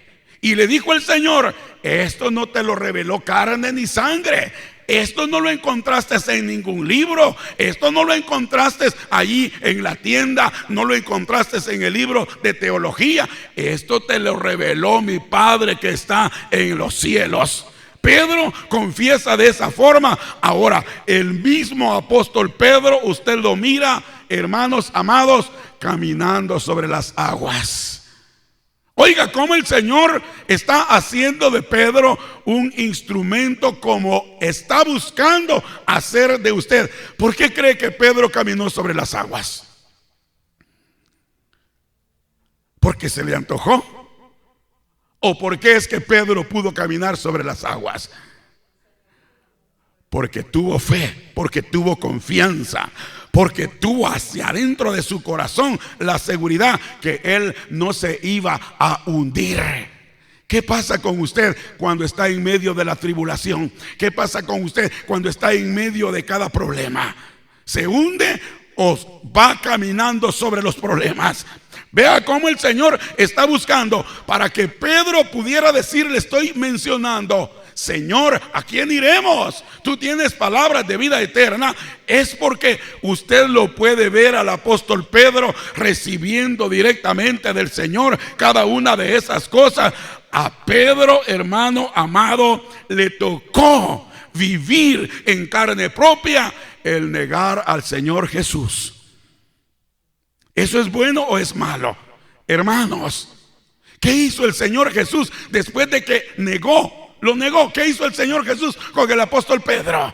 A: Y le dijo el Señor: esto no te lo reveló carne ni sangre. Esto no lo encontraste en ningún libro. Esto no lo encontraste allí en la tienda. No lo encontraste en el libro de teología. Esto te lo reveló mi Padre que está en los cielos. Pedro confiesa de esa forma. Ahora, el mismo apóstol Pedro, usted lo mira, hermanos amados, caminando sobre las aguas. Oiga cómo el Señor está haciendo de Pedro un instrumento, como está buscando hacer de usted. ¿Por qué cree que Pedro caminó sobre las aguas? ¿Porque se le antojó? ¿O por qué es que Pedro pudo caminar sobre las aguas? Porque tuvo fe, porque tuvo confianza, porque tuvo hacia adentro de su corazón la seguridad que él no se iba a hundir. ¿Qué pasa con usted cuando está en medio de la tribulación? ¿Qué pasa con usted cuando está en medio de cada problema? ¿Se hunde o va caminando sobre los problemas? Vea cómo el Señor está buscando para que Pedro pudiera decir: le estoy mencionando, Señor, ¿a quién iremos? Tú tienes palabras de vida eterna. Es porque usted lo puede ver al apóstol Pedro recibiendo directamente del Señor cada una de esas cosas. A Pedro, hermano amado, le tocó vivir en carne propia el negar al Señor Jesús. ¿Eso es bueno o es malo? Hermanos, ¿qué hizo el Señor Jesús después de que lo negó? ¿Qué hizo el Señor Jesús con el apóstol Pedro?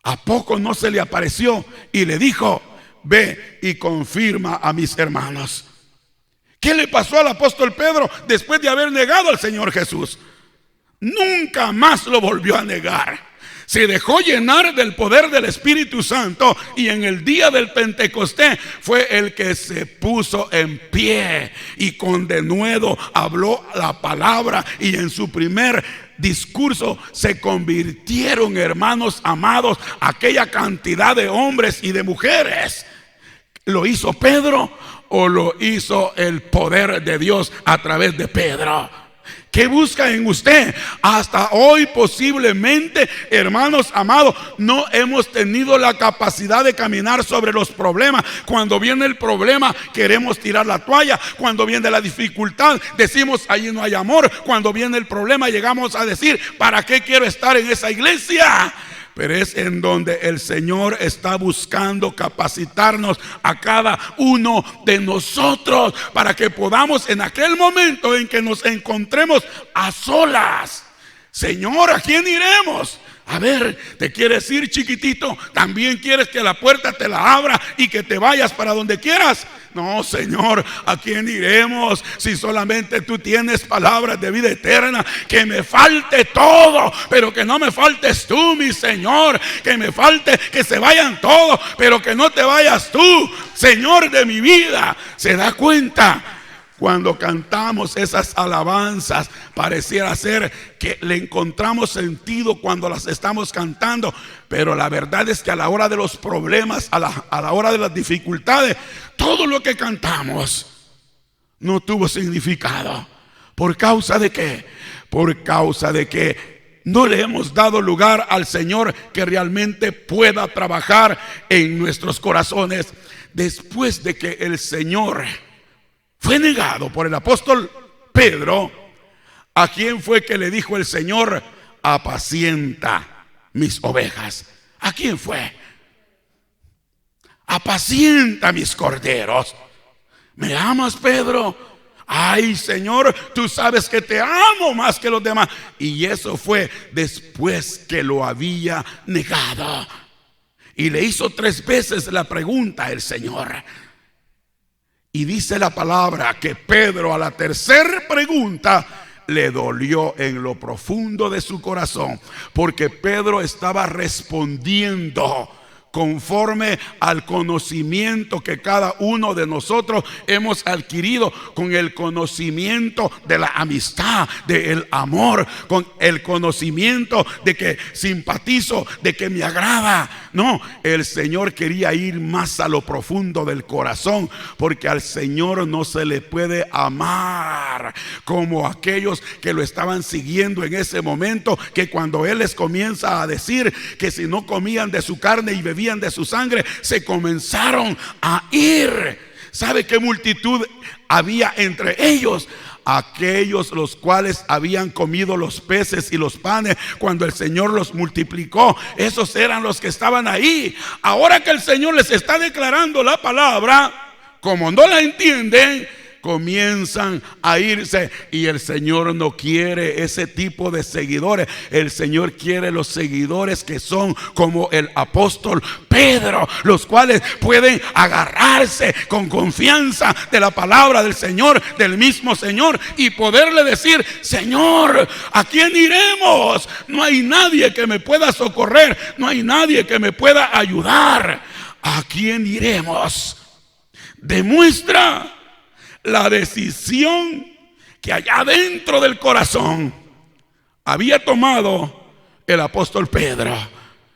A: ¿A poco no se le apareció y le dijo: ve y confirma a mis hermanos? ¿Qué le pasó al apóstol Pedro después de haber negado al Señor Jesús? Nunca más lo volvió a negar. Se dejó llenar del poder del Espíritu Santo, y en el día del Pentecostés fue el que se puso en pie y con denuedo habló la palabra, y en su primer discurso se convirtieron, hermanos amados, aquella cantidad de hombres y de mujeres. ¿Lo hizo Pedro o lo hizo el poder de Dios a través de Pedro? ¿Qué busca en usted? Hasta hoy posiblemente, hermanos amados, no hemos tenido la capacidad de caminar sobre los problemas. Cuando viene el problema queremos tirar la toalla. Cuando viene la dificultad decimos: allí no hay amor. Cuando viene el problema llegamos a decir: ¿para qué quiero estar en esa iglesia? Pero es en donde el Señor está buscando capacitarnos a cada uno de nosotros, para que podamos, en aquel momento en que nos encontremos a solas: Señor, ¿a quién iremos? A ver, ¿te quieres ir, chiquitito? ¿También quieres que la puerta te la abra y que te vayas para donde quieras? No, Señor, ¿a quién iremos si solamente tú tienes palabras de vida eterna? Que me falte todo, pero que no me faltes tú, mi Señor. Que me falte, que se vayan todos, pero que no te vayas tú, Señor de mi vida. ¿Se da cuenta? Cuando cantamos esas alabanzas, pareciera ser que le encontramos sentido cuando las estamos cantando, pero la verdad es que a la hora de los problemas, a la hora de las dificultades, todo lo que cantamos no tuvo significado. ¿Por causa de qué? Por causa de que no le hemos dado lugar al Señor que realmente pueda trabajar en nuestros corazones. Después de que el Señor fue negado por el apóstol Pedro, ¿a quién fue que le dijo el Señor: apacienta mis ovejas? ¿A quién fue? Apacienta mis corderos. ¿Me amas, Pedro? Ay, Señor, tú sabes que te amo más que los demás. Y eso fue después que lo había negado. Y le hizo 3 veces la pregunta el Señor. Y dice la palabra que Pedro, a la tercera pregunta, le dolió en lo profundo de su corazón, porque Pedro estaba respondiendo conforme al conocimiento que cada uno de nosotros hemos adquirido, con el conocimiento de la amistad, del amor, con el conocimiento de que simpatizo, de que me agrada. No, el Señor quería ir más a lo profundo del corazón, porque al Señor no se le puede amar como aquellos que lo estaban siguiendo en ese momento, que cuando Él les comienza a decir que si no comían de su carne y bebían de su sangre, se comenzaron a ir. ¿Sabe qué multitud había entre ellos? Aquellos los cuales habían comido los peces y los panes cuando el Señor los multiplicó. Esos eran los que estaban ahí. Ahora que el Señor les está declarando la palabra, como no la entienden, comienzan a irse. Y el Señor no quiere ese tipo de seguidores. El Señor quiere los seguidores que son como el apóstol Pedro, los cuales pueden agarrarse con confianza de la palabra del Señor, del mismo Señor, y poderle decir: Señor, ¿a quién iremos? No hay nadie que me pueda socorrer, no hay nadie que me pueda ayudar. ¿A quién iremos? Demuestra la decisión que allá dentro del corazón había tomado el apóstol Pedro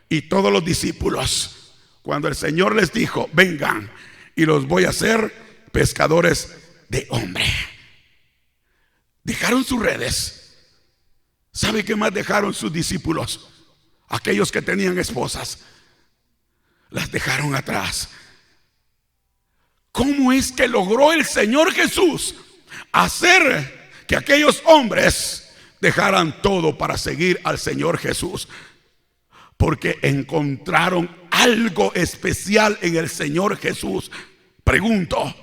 A: y todos los discípulos, cuando el Señor les dijo: vengan y los voy a hacer pescadores de hombre. Dejaron sus redes. ¿Sabe qué más dejaron sus discípulos? Aquellos que tenían esposas, las dejaron atrás. ¿Cómo es que logró el Señor Jesús hacer que aquellos hombres dejaran todo para seguir al Señor Jesús? Porque encontraron algo especial en el Señor Jesús. Pregunto,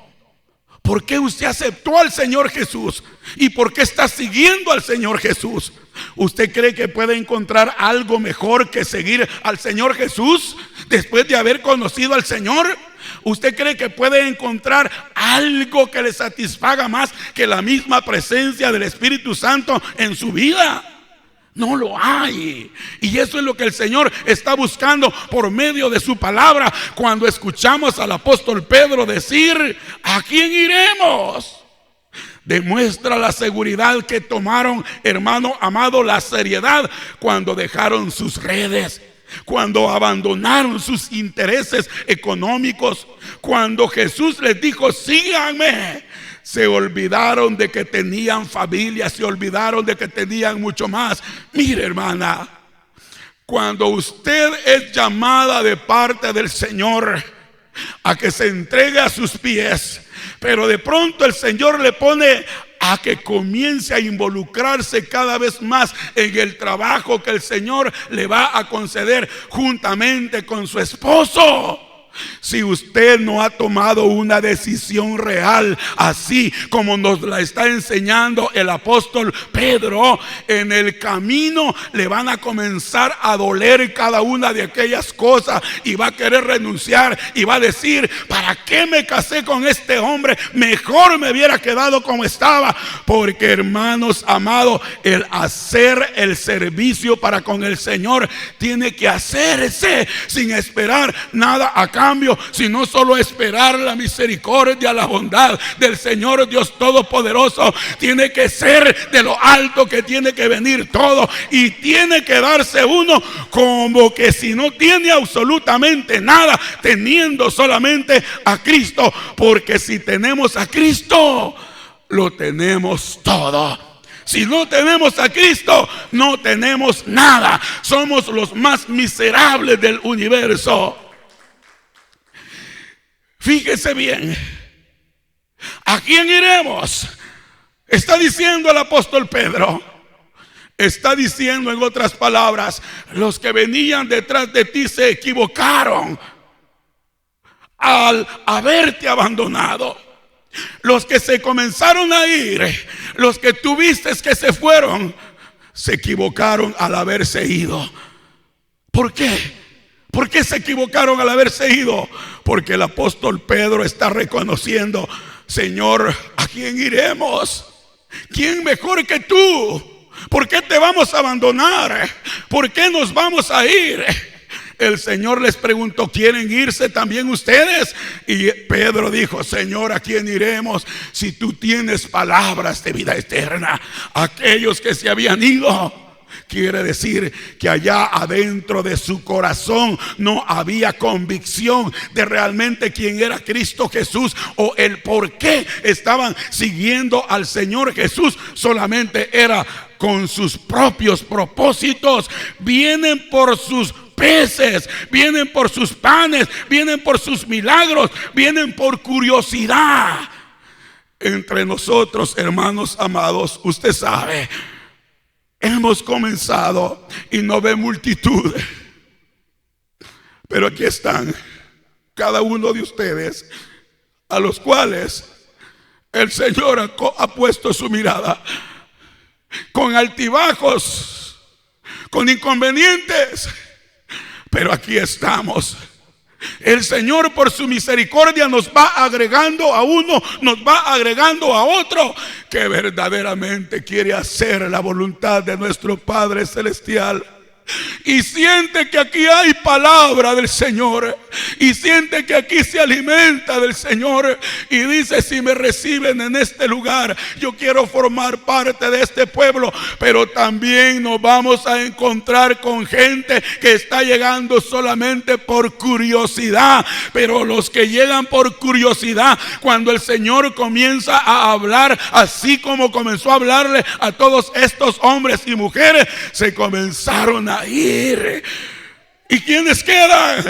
A: ¿por qué usted aceptó al Señor Jesús? ¿Y por qué está siguiendo al Señor Jesús? ¿Usted cree que puede encontrar algo mejor que seguir al Señor Jesús después de haber conocido al Señor? ¿Usted cree que puede encontrar algo que le satisfaga más que la misma presencia del Espíritu Santo en su vida? No lo hay. Y eso es lo que el Señor está buscando por medio de su palabra. Cuando escuchamos al apóstol Pedro decir: ¿a quién iremos? Demuestra la seguridad que tomaron, hermano amado, la seriedad cuando dejaron sus redes, cuando abandonaron sus intereses económicos, cuando Jesús les dijo: síganme. Se olvidaron de que tenían familia, se olvidaron de que tenían mucho más. Mire, hermana, cuando usted es llamada de parte del Señor a que se entregue a sus pies, pero de pronto el Señor le pone a que comience a involucrarse cada vez más en el trabajo que el Señor le va a conceder juntamente con su esposo. Si usted no ha tomado una decisión real, así como nos la está enseñando el apóstol Pedro, en el camino le van a comenzar a doler cada una de aquellas cosas y va a querer renunciar y va a decir: ¿para qué me casé con este hombre? Mejor me hubiera quedado como estaba. Porque, hermanos amados, el hacer el servicio para con el Señor tiene que hacerse sin esperar nada a cambio, sino solo esperar la misericordia, la bondad del Señor Dios Todopoderoso. Tiene que ser de lo alto que tiene que venir todo, y tiene que darse uno como que si no tiene absolutamente nada, teniendo solamente a Cristo. Porque si tenemos a Cristo, lo tenemos todo. Si no tenemos a Cristo, no tenemos nada. Somos los más miserables del universo. Fíjese bien, ¿a quién iremos? Está diciendo el apóstol Pedro. Está diciendo, en otras palabras, los que venían detrás de ti se equivocaron al haberte abandonado. Los que se comenzaron a ir, los que tuviste que se fueron, se equivocaron al haberse ido. ¿Por qué? ¿Por qué se equivocaron al haberse ido? Porque el apóstol Pedro está reconociendo: Señor, ¿a quién iremos? ¿Quién mejor que tú? ¿Por qué te vamos a abandonar? ¿Por qué nos vamos a ir? El Señor les preguntó: ¿quieren irse también ustedes? Y Pedro dijo: Señor, ¿a quién iremos si tú tienes palabras de vida eterna? Aquellos que se habían ido, quiere decir que allá adentro de su corazón no había convicción de realmente quién era Cristo Jesús o el por qué estaban siguiendo al Señor Jesús. Solamente era con sus propios propósitos. Vienen por sus peces, vienen por sus panes, vienen por sus milagros, vienen por curiosidad. Entre nosotros, hermanos amados, usted sabe, hemos comenzado y no ve multitud, pero aquí están cada uno de ustedes, a los cuales el Señor ha puesto su mirada, con altibajos, con inconvenientes, pero aquí estamos. El Señor, por su misericordia, nos va agregando a uno, nos va agregando a otro que verdaderamente quiere hacer la voluntad de nuestro Padre Celestial. Y siente que aquí hay palabra del Señor, y siente que aquí se alimenta del Señor, y dice: si me reciben en este lugar, yo quiero formar parte de este pueblo. Pero también nos vamos a encontrar con gente que está llegando solamente por curiosidad. Pero los que llegan por curiosidad, cuando el Señor comienza a hablar, así como comenzó a hablarle a todos estos hombres y mujeres, se comenzaron a ir. ¿Y quiénes quedan?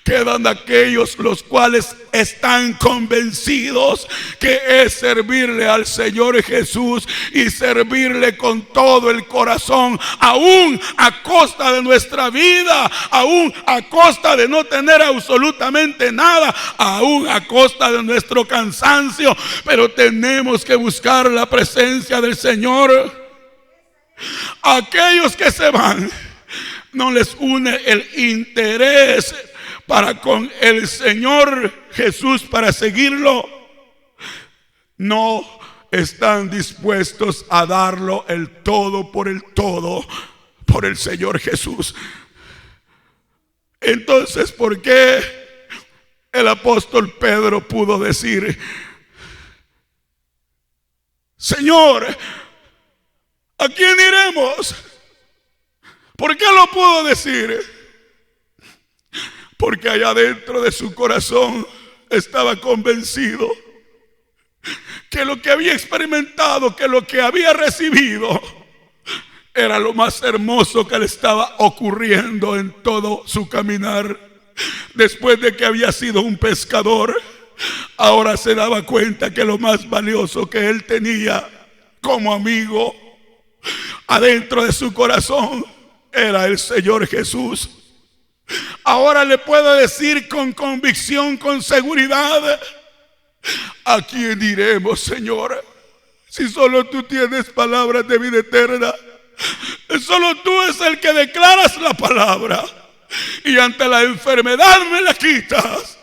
A: Quedan aquellos los cuales están convencidos que es servirle al Señor Jesús y servirle con todo el corazón, aún a costa de nuestra vida, aún a costa de no tener absolutamente nada, aún a costa de nuestro cansancio. Pero tenemos que buscar la presencia del Señor. Aquellos que se van, no les une el interés para con el Señor Jesús, para seguirlo. No están dispuestos a darlo el todo por el Señor Jesús. Entonces, ¿por qué el apóstol Pedro pudo decir: Señor, ¿a quién iremos? ¿Por qué lo pudo decir? Porque allá dentro de su corazón estaba convencido que lo que había experimentado, que lo que había recibido, era lo más hermoso que le estaba ocurriendo en todo su caminar. Después de que había sido un pescador, ahora se daba cuenta que lo más valioso que él tenía como amigo adentro de su corazón era el Señor Jesús. ahora le puedo decir con convicción, con seguridad: ¿a quién iremos, Señor? Si solo tú tienes palabras de vida eterna. Solo tú es el que declaras la palabra, y ante la enfermedad me la quitas.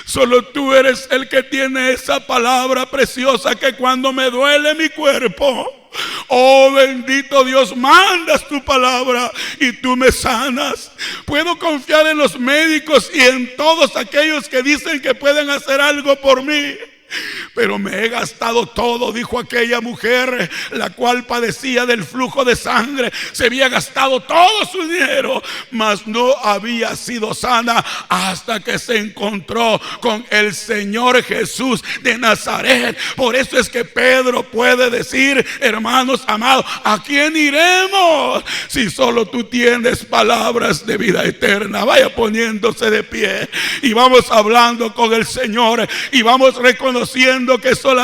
A: Solo tú eres el que tiene esa palabra preciosa que cuando me duele mi cuerpo, oh bendito Dios, mandas tu palabra y tú me sanas. Puedo confiar en los médicos y en todos aquellos que dicen que pueden hacer algo por mí. Pero me he gastado todo, dijo aquella mujer, la cual padecía del flujo de sangre. Se había gastado todo su dinero, mas no había sido sana hasta que se encontró con el Señor Jesús de Nazaret. Por eso es que Pedro puede decir: hermanos amados, ¿a quién iremos si solo tú tienes palabras de vida eterna? Vaya poniéndose de pie y vamos hablando con el Señor y vamos reconociendo que solamente